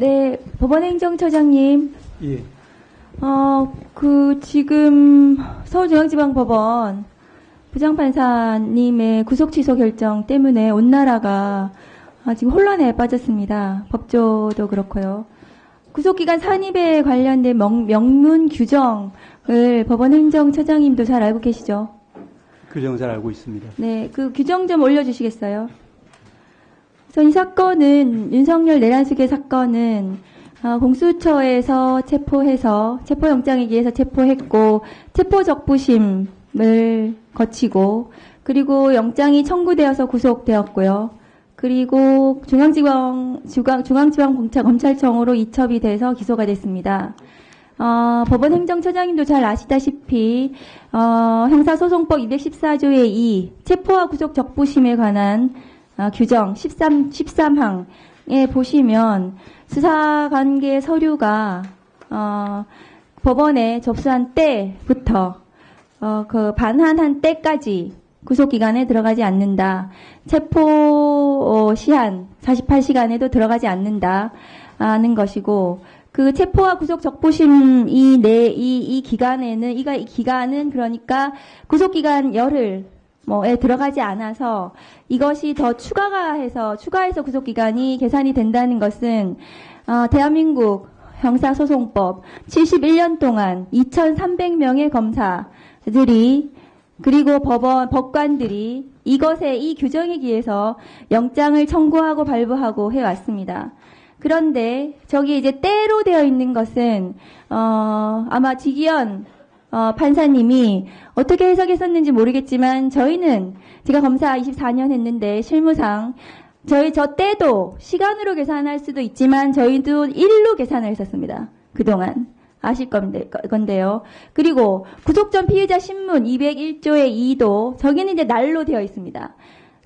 네, 법원행정처장님. 예. 지금 서울중앙지방법원 부장판사님의 구속 취소 결정 때문에 온 나라가 지금 혼란에 빠졌습니다. 법조도 그렇고요. 구속기간 산입에 관련된 명문 규정을 법원행정처장님도 잘 알고 계시죠? 규정 잘 알고 있습니다. 네, 그 규정 좀 올려주시겠어요? 그래서 이 사건은 윤석열 내란수계 사건은 공수처에서 체포해서 체포영장에 의해서 체포했고 체포적부심을 거치고 그리고 영장이 청구되어서 구속되었고요. 그리고 중앙지방검찰청으로 이첩이 돼서 기소가 됐습니다. 법원행정처장님도 잘 아시다시피 형사소송법 214조의 2 체포와 구속 적부심에 관한 규정 13항에 보시면 수사관계 서류가 법원에 접수한 때부터 그 반환한 때까지 구속기간에 들어가지 않는다. 체포 시한 48시간에도 들어가지 않는다는 것이고 그 체포와 구속 적부심 이 기간은 그러니까 구속기간 열흘 에 들어가지 않아서 이것이 더 추가해서 구속기간이 계산이 된다는 것은 대한민국 형사소송법 71년 동안 2,300명의 검사들이 그리고 법관들이 이 규정에 기해서 영장을 청구하고 발부하고 해왔습니다. 그런데 저기 이제 때로 되어 있는 것은 아마 지기현 판사님이 어떻게 해석했었는지 모르겠지만 저희는 제가 검사 24년 했는데 실무상 저 때도 시간으로 계산할 수도 있지만 저희도 일로 계산을 했었습니다. 그동안 아실 건데요. 그리고 구속 전 피의자 신문 201조의 2도 저기는 이제 날로 되어 있습니다.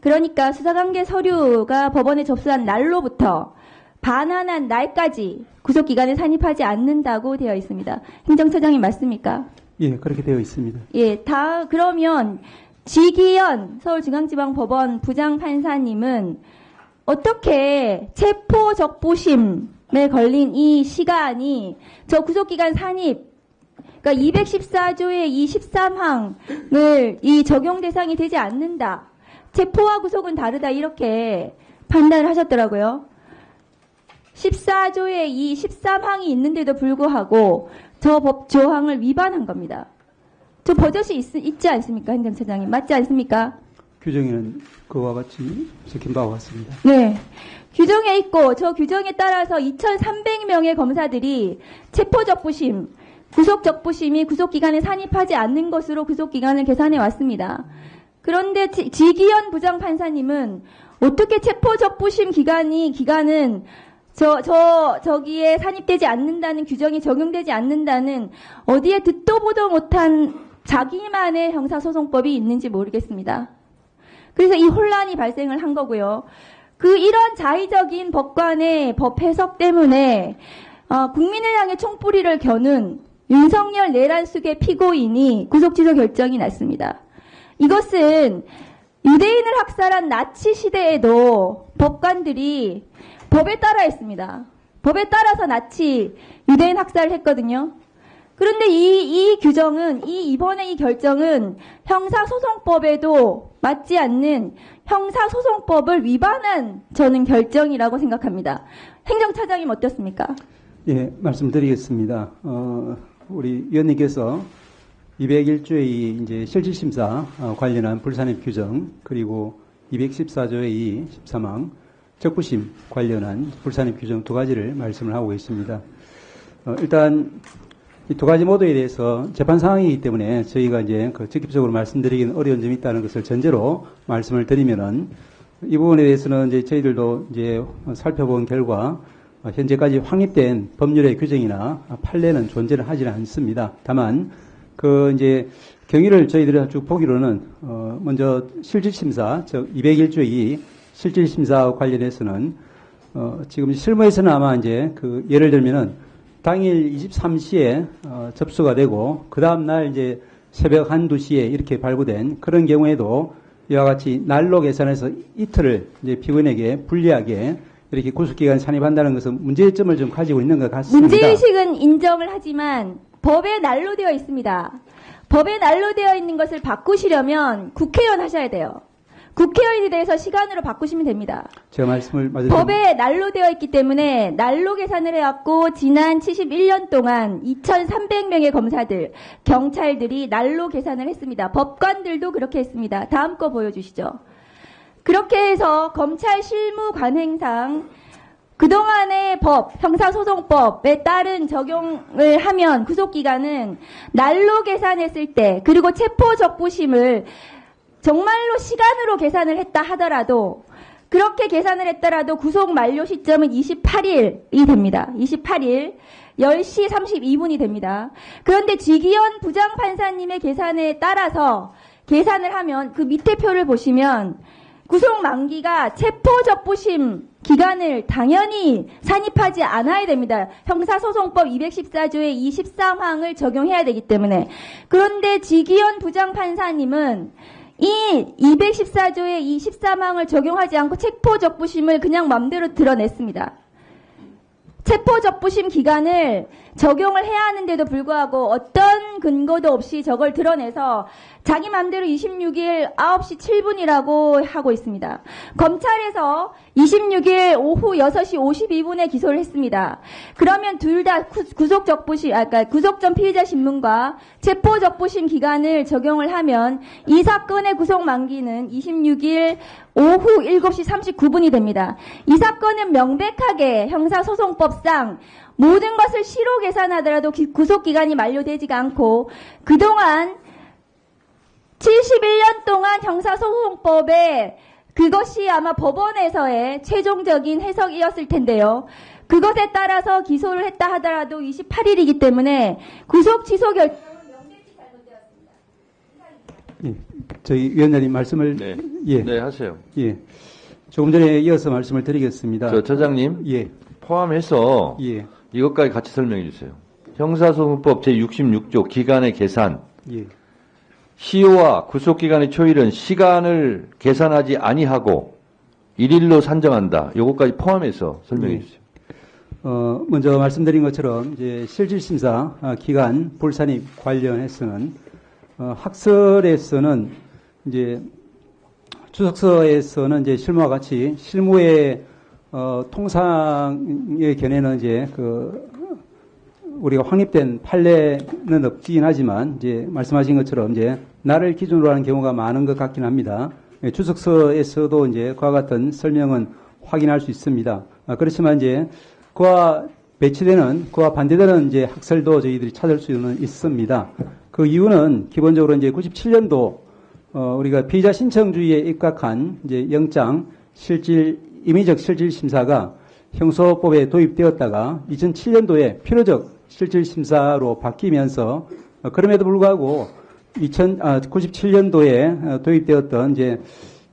그러니까 수사관계 서류가 법원에 접수한 날로부터 반환한 날까지 구속기간에 산입하지 않는다고 되어 있습니다. 행정처장님 맞습니까? 예, 그렇게 되어 있습니다. 예, 그러면 지기현 서울중앙지방법원 부장판사님은 어떻게 체포적부심에 걸린 이 시간이 저 구속기간 산입, 그러니까 214조의 이 13항을 이 적용 대상이 되지 않는다. 체포와 구속은 다르다 이렇게 판단을 하셨더라고요. 14조의 이 13항이 있는데도 불구하고 저 법 조항을 위반한 겁니다. 저 버젓이 있지 않습니까? 행정처장님. 맞지 않습니까? 규정에는 그와 같이 적힌 바와 같습니다. 네. 규정에 있고 저 규정에 따라서 2,300명의 검사들이 체포적부심, 구속적부심이 구속기간에 산입하지 않는 것으로 구속기간을 계산해 왔습니다. 그런데 지기현 부장판사님은 어떻게 체포적부심 기간은 저기에 산입되지 않는다는 규정이 적용되지 않는다는 어디에 듣도 보도 못한 자기만의 형사소송법이 있는지 모르겠습니다. 그래서 이 혼란이 발생을 한 거고요. 이런 자의적인 법관의 법 해석 때문에 국민을 향해 총뿌리를 겨눈 윤석열 내란수계 피고인이 구속취소 결정이 났습니다. 이것은 유대인을 학살한 나치 시대에도 법관들이 법에 따라 했습니다. 법에 따라서 나치 유대인 학살을 했거든요. 그런데 이 규정은 이번에 이 결정은 형사소송법에도 맞지 않는 형사소송법을 위반한 저는 결정이라고 생각합니다. 행정처장님 어떻습니까? 예, 말씀드리겠습니다. 우리 위원님께서 201조의 이제 실질심사 관련한 불산입 규정 그리고 214조의 2, 13항 적부심 관련한 불산입 규정 두 가지를 말씀을 하고 계십니다. 일단 이 두 가지 모두에 대해서 재판 상황이기 때문에 저희가 이제 직접적으로 말씀드리기는 어려운 점이 있다는 것을 전제로 말씀을 드리면은 이 부분에 대해서는 이제 저희들도 이제 살펴본 결과 현재까지 확립된 법률의 규정이나 판례는 존재를 하지는 않습니다. 다만 이제 경위를 저희들이 쭉 보기로는 먼저 실질심사 즉 201조의 실질심사와 관련해서는 지금 실무에서는 아마 이제 예를 들면은 당일 23시에 접수가 되고 그 다음 날 이제 새벽 1, 2시에 이렇게 발부된 그런 경우에도 이와 같이 날로 계산해서 이틀을 이제 피고인에게 불리하게 이렇게 구속기간 산입한다는 것은 문제점을 좀 가지고 있는 것 같습니다. 문제의식은 인정을 하지만 법에 난로되어 있습니다. 법에 난로되어 있는 것을 바꾸시려면 국회의원 하셔야 돼요. 국회의원에 대해서 시간으로 바꾸시면 됩니다. 제가 말씀을 법에 난로되어 있기 때문에 난로 계산을 해왔고 지난 71년 동안 2,300명의 검사들, 경찰들이 난로 계산을 했습니다. 법관들도 그렇게 했습니다. 다음 거 보여주시죠. 그렇게 해서 검찰 실무 관행상 그동안의 법, 형사소송법에 따른 적용을 하면 구속기간은 난로 계산했을 때 그리고 체포적부심을 정말로 시간으로 계산을 했다 하더라도 그렇게 계산을 했더라도 구속 만료 시점은 28일이 됩니다. 28일 10시 32분이 됩니다. 그런데 지기현 부장판사님의 계산에 따라서 계산을 하면 그 밑에 표를 보시면 구속 만기가 체포적부심 기간을 당연히 산입하지 않아야 됩니다. 형사소송법 214조의 이 13항을 적용해야 되기 때문에. 그런데 지기현 부장판사님은 이 214조의 이 13항을 적용하지 않고 체포적부심을 그냥 맘대로 드러냈습니다. 체포적부심 기간을 적용을 해야 하는데도 불구하고 어떤 근거도 없이 저걸 드러내서 자기 맘대로 26일 9시 7분이라고 하고 있습니다. 검찰에서 26일 오후 6시 52분에 기소를 했습니다. 그러면 둘 다 그러니까 구속 전 피의자 신문과 체포적부심 기간을 적용을 하면 이 사건의 구속 만기는 26일 오후 7시 39분이 됩니다. 이 사건은 명백하게 형사소송법상 모든 것을 시로 계산하더라도 구속기간이 만료되지가 않고 그동안 71년 동안 형사소송법에 그것이 아마 법원에서의 최종적인 해석이었을 텐데요. 그것에 따라서 기소를 했다 하더라도 28일이기 때문에 구속 취소 결정은 명백히 잘못되었습니다. 예, 저희 위원장님 말씀을 네, 하세요. 예, 조금 전에 이어서 말씀을 드리겠습니다. 저장님 예, 포함해서 예, 이것까지 같이 설명해 주세요. 형사소송법 제66조 기간의 계산. 예. 시효와 구속기간의 초일은 시간을 계산하지 아니하고 일일로 산정한다. 이것까지 포함해서 설명해 주세요. 먼저 말씀드린 것처럼 이제 실질심사 기간 불산입 관련해서는 학설에서는 이제 주석서에서는 이제 실무와 같이 실무의 통상의 견해는 이제 우리가 확립된 판례는 없긴 하지만 이제 말씀하신 것처럼 이제 날을 기준으로 하는 경우가 많은 것 같긴 합니다. 주석서에서도 이제 그와 같은 설명은 확인할 수 있습니다. 그렇지만 이제 그와 배치되는 그와 반대되는 이제 학설도 저희들이 찾을 수는 있습니다. 그 이유는 기본적으로 이제 97년도 우리가 피의자 신청주의에 입각한 이제 영장 임의적 실질 심사가 형소법에 도입되었다가 2007년도에 필요적 실질 심사로 바뀌면서 그럼에도 불구하고 97년도에 도입되었던 이제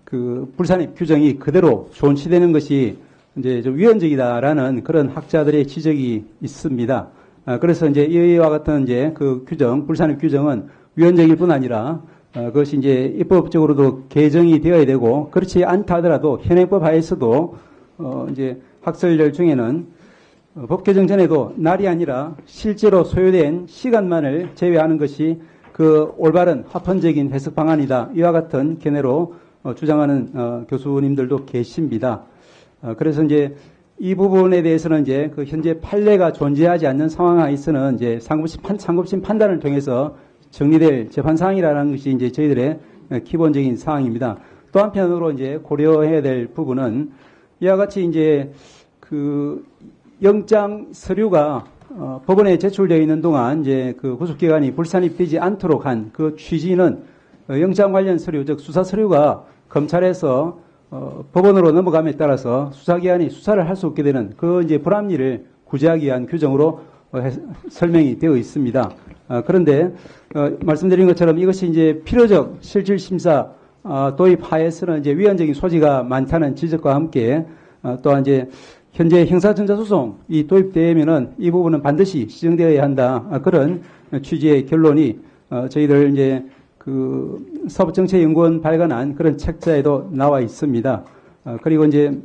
그 불산입 규정이 그대로 존치되는 것이 이제 좀 위헌적이다라는 그런 학자들의 지적이 있습니다. 그래서 이제 이와 같은 이제 그 규정, 불산입 규정은 위헌적일 뿐 아니라 그것이 이제 입법적으로도 개정이 되어야 되고 그렇지 않다 하더라도 현행법 하에서도 이제 학설들 중에는 법 개정 전에도 날이 아니라 실제로 소요된 시간만을 제외하는 것이 그 올바른 합헌적인 해석 방안이다. 이와 같은 견해로 주장하는 교수님들도 계십니다. 그래서 이제 이 부분에 대해서는 이제 그 현재 판례가 존재하지 않는 상황에서는 이제 상급심 판단을 통해서 정리될 재판 사항이라는 것이 이제 저희들의 기본적인 사항입니다. 또 한편으로 이제 고려해야 될 부분은 이와 같이 이제 그 영장 서류가 법원에 제출되어 있는 동안 이제 그 구속기간이 불산입되지 않도록 한 그 취지는 영장 관련 서류, 즉 수사 서류가 검찰에서 법원으로 넘어감에 따라서 수사기관이 수사를 할 수 없게 되는 그 이제 불합리를 구제하기 위한 규정으로 설명이 되어 있습니다. 그런데 말씀드린 것처럼 이것이 이제 필요적 실질심사 도입하에서는 이제 위헌적인 소지가 많다는 지적과 함께 또한 이제 현재 형사전자소송이 도입되면은 이 부분은 반드시 시정되어야 한다. 그런 취지의 결론이 저희들 이제 그 사법정책연구원 발간한 그런 책자에도 나와 있습니다. 그리고 이제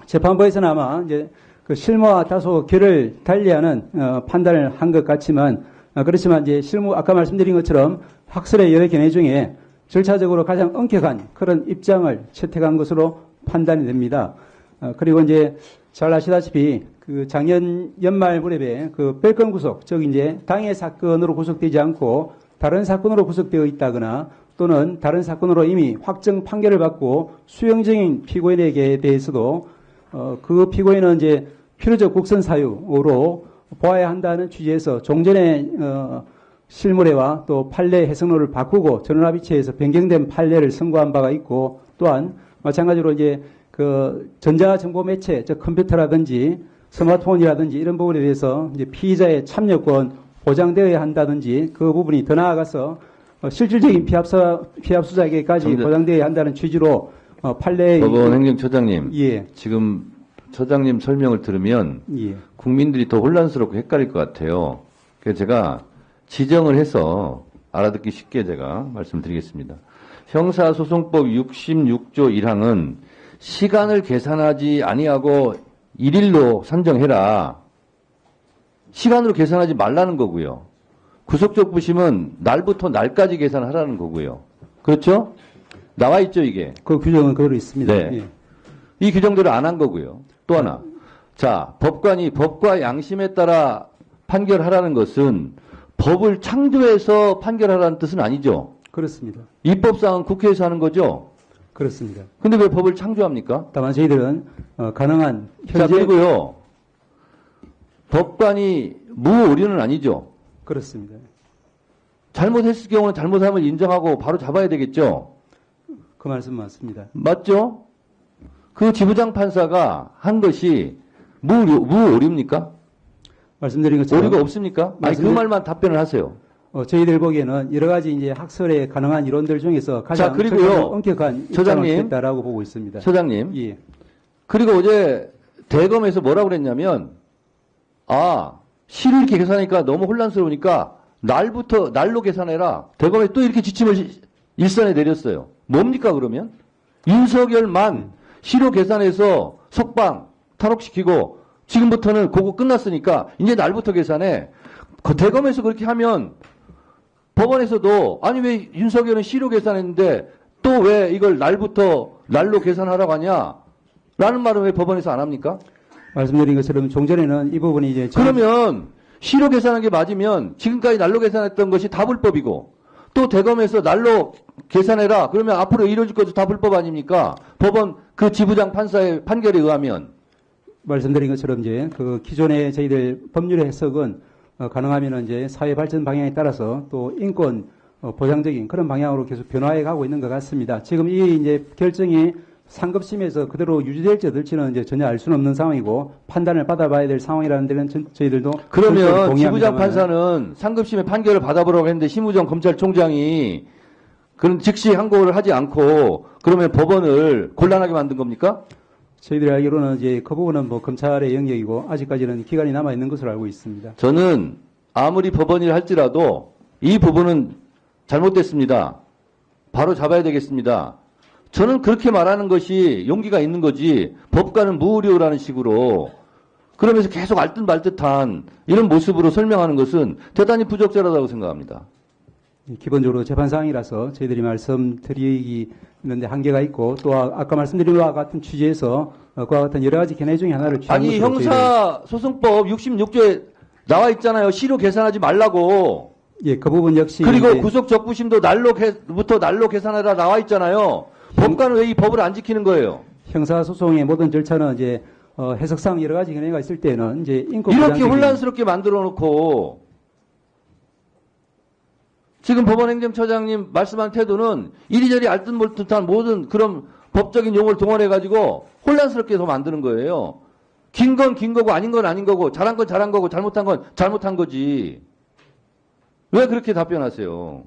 재판부에서는 아마 이제 그 실무와 다소 결을 달리하는 판단을 한 것 같지만 그렇지만 이제 실무 아까 말씀드린 것처럼 학설의 여러 견해 중에 절차적으로 가장 엄격한 그런 입장을 채택한 것으로 판단이 됩니다. 그리고 이제 잘 아시다시피 그 작년 연말 무렵에 그 별건 구속, 즉 이제 당해 사건으로 구속되지 않고 다른 사건으로 구속되어 있다거나 또는 다른 사건으로 이미 확정 판결을 받고 수용 중인 피고인에게 대해서도 그 피고인은 이제 필요적 국선 사유로 보아야 한다는 취지에서 종전의 실무례와 또 판례 해석론을 바꾸고 전원합의체에서 변경된 판례를 선고한 바가 있고 또한 마찬가지로 이제 그 전자정보 매체, 즉 컴퓨터라든지 스마트폰이라든지 이런 부분에 대해서 이제 피의자의 참여권 보장되어야 한다든지 그 부분이 더 나아가서 실질적인 피합수자에게까지 보장되어야 한다는 취지로 판례의 법원 행정처장님, 예. 지금 처장님 설명을 들으면 예. 국민들이 더 혼란스럽고 헷갈릴 것 같아요. 그래서 제가 지정을 해서 알아듣기 쉽게 제가 말씀드리겠습니다. 형사소송법 66조 1항은 시간을 계산하지 아니하고 일일로 산정해라. 시간으로 계산하지 말라는 거고요. 구속적 부심은 날부터 날까지 계산하라는 거고요. 그렇죠? 나와 있죠, 이게. 그 규정은 그대로 있습니다. 네. 예. 이 규정대로 안 한 거고요. 또 하나. 자, 법관이 법과 양심에 따라 판결하라는 것은 법을 창조해서 판결하라는 뜻은 아니죠. 그렇습니다. 입법사항은 국회에서 하는 거죠. 그렇습니다. 근데 왜 법을 창조합니까? 다만 저희들은 가능한 자, 현재 그리고요. 법관이 무오류는 아니죠. 그렇습니다. 잘못했을 경우는 잘못함을 인정하고 바로 잡아야 되겠죠. 그 말씀 맞습니다. 맞죠? 그 지부장 판사가 한 것이 무오류입니까? 말씀드린 것처럼 오류가 없습니까? 아니, 그 말만 답변을 하세요. 저희들 보기에는 여러 가지 이제 학설의 가능한 이론들 중에서 가장 자, 그리고요. 엄격한 입장을 처장님. 취했다라고 보고 있습니다. 처장님. 예. 그리고 어제 대검에서 뭐라고 그랬냐면, 시를 이렇게 계산하니까 너무 혼란스러우니까 날로 계산해라. 대검에 또 이렇게 지침을 일선에 내렸어요. 뭡니까, 그러면? 윤석열만 시로 계산해서 석방, 탈옥시키고, 지금부터는 그거 끝났으니까, 이제 날부터 계산해. 대검에서 그렇게 하면, 법원에서도, 아니, 왜 윤석열은 시로 계산했는데, 또 왜 이걸 날로 계산하라고 하냐? 라는 말은 왜 법원에서 안 합니까? 말씀드린 것처럼 종전에는 이 부분이 이제 그러면 시로 계산한 게 맞으면 지금까지 날로 계산했던 것이 다 불법이고 또 대검에서 날로 계산해라. 그러면 앞으로 이루어질 것도 다 불법 아닙니까? 법원 그 지부장 판사의 판결에 의하면. 말씀드린 것처럼 이제 그 기존의 저희들 법률의 해석은 가능하면 이제 사회 발전 방향에 따라서 또 인권 보장적인 그런 방향으로 계속 변화해 가고 있는 것 같습니다. 지금 이 이제 결정이 상급심에서 그대로 유지될지 어떨지는 이제 전혀 알 수는 없는 상황이고 판단을 받아봐야 될 상황이라는 데는 저희들도 그러면 지부장 판사는 상급심의 판결을 받아보라고 했는데 심우정 검찰총장이 그런 즉시 항고를 하지 않고 그러면 법원을 곤란하게 만든 겁니까? 저희들이 알기로는 이제 그 부분은 뭐 검찰의 영역이고 아직까지는 기간이 남아 있는 것으로 알고 있습니다. 저는 아무리 법원이라 할지라도 이 부분은 잘못됐습니다. 바로 잡아야 되겠습니다. 저는 그렇게 말하는 것이 용기가 있는 거지 법관은 무오류라는 식으로 그러면서 계속 알듯 말듯한 이런 모습으로 설명하는 것은 대단히 부적절하다고 생각합니다. 기본적으로 재판사항이라서 저희들이 말씀드리는데 한계가 있고 또 아까 말씀드린 것과 같은 취지에서 그와 같은 여러 가지 견해 중에 하나를 취한 아니 것으로 형사소송법 66조에 나와 있잖아요. 시로 계산하지 말라고. 예, 그 부분 역시 그리고 구속 적부심도 날로부터 날로 계산하라 나와 있잖아요. 법관은 왜 이 법을 안 지키는 거예요? 형사소송의 모든 절차는 이제 해석상 여러 가지 견해가 있을 때는 이제 인권 이렇게 보장적인 혼란스럽게 만들어 놓고 지금 법원행정처장님 말씀한 태도는 이리저리 알듯 몰듯한 모든 그런 법적인 용어를 동원해 가지고 혼란스럽게 더 만드는 거예요. 긴 건 긴 거고 아닌 건 아닌 거고 잘한 건 잘한 거고 잘못한 건 잘못한 거지. 왜 그렇게 답변하세요?